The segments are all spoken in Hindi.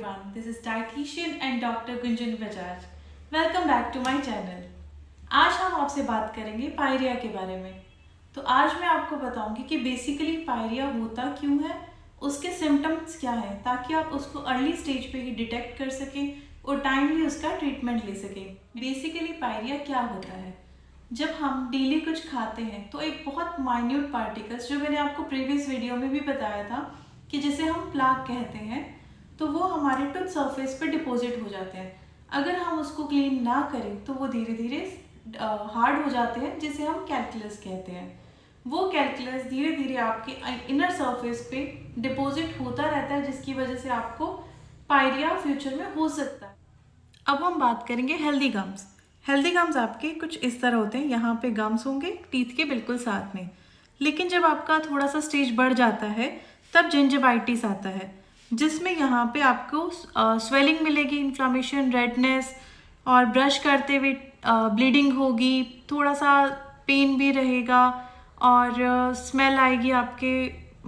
everyone, this is dietitian and Dr. Gunjan Bajaj. Welcome back to my channel. आज हम आपसे बात करेंगे पायरिया के बारे में। तो आज मैं आपको बताऊंगी कि बेसिकली पायरिया होता क्यों है, उसके सिम्टम्स क्या हैं, ताकि आप उसको अर्ली स्टेज पे ही डिटेक्ट कर सकें और टाइमली उसका ट्रीटमेंट ले सकें। बेसिकली पायरिया क्या होता है, जब हम डेली कुछ खाते हैं तो एक बहुत माइन्यूट पार्टिकल्स, जो मैंने आपको प्रीवियस वीडियो में भी बताया था कि जिसे हम प्लाक कहते हैं, तो वो हमारे टूथ सरफेस पे डिपॉजिट हो जाते हैं। अगर हम उसको क्लीन ना करें तो वो धीरे धीरे हार्ड हो जाते हैं, जिसे हम कैल्कुलस कहते हैं। वो कैल्कुलस धीरे धीरे आपके इनर सरफेस पे डिपॉजिट होता रहता है, जिसकी वजह से आपको पायरिया फ्यूचर में हो सकता है। अब हम बात करेंगे हेल्दी गम्स। हेल्दी गम्स आपके कुछ इस तरह होते हैं, यहाँ पे गम्स होंगे टीथ के बिल्कुल साथ में। लेकिन जब आपका थोड़ा सा स्टेज बढ़ जाता है तब जिंजिवाइटिस आता है, जिसमें यहाँ पे आपको स्वेलिंग मिलेगी, इन्फ्लामेशन, रेडनेस, और ब्रश करते हुए ब्लीडिंग होगी, थोड़ा सा पेन भी रहेगा और स्मेल आएगी आपके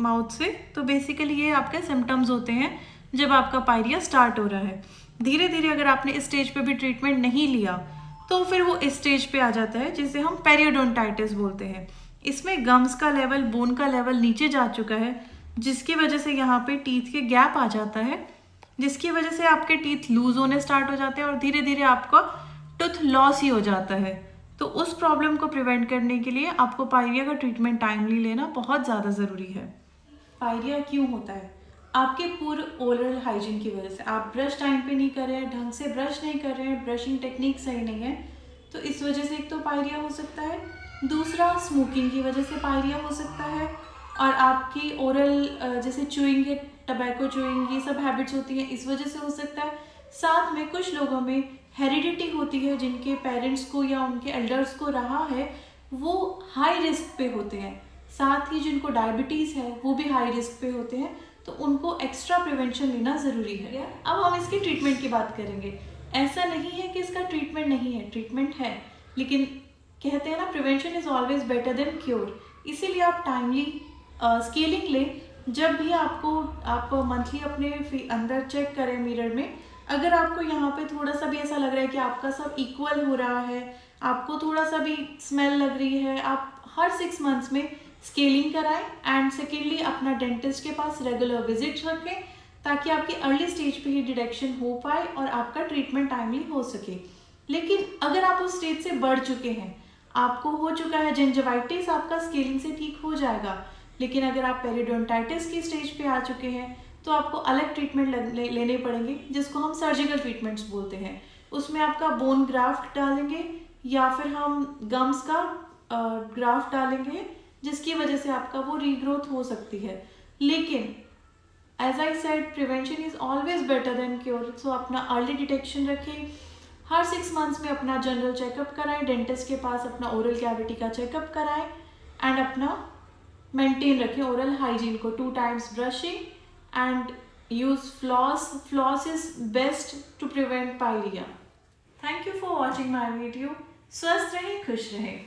माउथ से। तो बेसिकली ये आपके सिम्टम्स होते हैं जब आपका पायरिया स्टार्ट हो रहा है। धीरे धीरे अगर आपने इस स्टेज पे भी ट्रीटमेंट नहीं लिया तो फिर वो इस स्टेज पे आ जाता है, जिसे हम पेरियोडोंटाइटिस बोलते हैं। इसमें गम्स का लेवल, बोन का लेवल नीचे जा चुका है, जिसकी वजह से यहाँ पे टीथ के गैप आ जाता है, जिसकी वजह से आपके टीथ लूज होने स्टार्ट हो जाते हैं और धीरे धीरे आपका टूथ लॉस ही हो जाता है। तो उस प्रॉब्लम को प्रिवेंट करने के लिए आपको पायरिया का ट्रीटमेंट टाइमली लेना बहुत ज़्यादा ज़रूरी है। पायरिया क्यों होता है? आपके पूरे ओरल हाइजीन की वजह से। आप ब्रश टाइम पे नहीं कर रहे हैं, ढंग से ब्रश नहीं कर रहे हैं, ब्रशिंग टेक्निक सही नहीं है, तो इस वजह से एक तो पायरिया हो सकता है। दूसरा, स्मोकिंग की वजह से पायरिया हो सकता है। और आपकी ओरल जैसे च्यूइंग है, टबैको च्यूइंग, ये सब हैबिट्स होती हैं, इस वजह से हो सकता है। साथ में कुछ लोगों में हेरिडिटी होती है, जिनके पेरेंट्स को या उनके एल्डर्स को रहा है, वो हाई रिस्क पे होते हैं। साथ ही जिनको डायबिटीज़ है वो भी हाई रिस्क पे होते हैं, तो उनको एक्स्ट्रा प्रिवेंशन लेना ज़रूरी है। अब हम इसकी ट्रीटमेंट की बात करेंगे। ऐसा नहीं है कि इसका ट्रीटमेंट नहीं है, ट्रीटमेंट है, लेकिन कहते हैं ना, prevention is always better than cure. इसीलिए आप टाइमली स्केलिंग लें। जब भी आप मंथली अपने अंदर चेक करें मिरर में, अगर आपको यहाँ पे थोड़ा सा भी ऐसा लग रहा है कि आपका सब इक्वल हो रहा है, आपको थोड़ा सा भी स्मेल लग रही है, आप हर 6 मंथ्स में स्केलिंग कराएं। एंड सेकेंडली, अपना डेंटिस्ट के पास रेगुलर विजिट रखें, ताकि आपकी अर्ली स्टेज पे ही डिटेक्शन हो पाए और आपका ट्रीटमेंट टाइमली हो सके। लेकिन अगर आप उस स्टेज से बढ़ चुके हैं, आपको हो चुका है जिंजिवाइटिस, आपका स्केलिंग से ठीक हो जाएगा। लेकिन अगर आप पेरियोडोंटाइटिस की स्टेज पे आ चुके हैं तो आपको अलग ट्रीटमेंट लेने पड़ेंगे, जिसको हम सर्जिकल ट्रीटमेंट्स बोलते हैं। उसमें आपका बोन ग्राफ्ट डालेंगे या फिर हम गम्स का ग्राफ्ट डालेंगे, जिसकी वजह से आपका वो रीग्रोथ हो सकती है। लेकिन as I said, prevention is always better than cure. So अपना अर्ली डिटेक्शन रखें, हर 6 मंथ्स में अपना जनरल चेकअप कराएं, डेंटिस्ट के पास अपना ओरल कैविटी का चेकअप कराएं, एंड अपना मेंटेन रखें ओरल हाइजीन को। 2 times brushing and use floss. Floss is best to prevent pyorrhoea. Thank you for watching my video. स्वस्थ रहें, खुश रहें।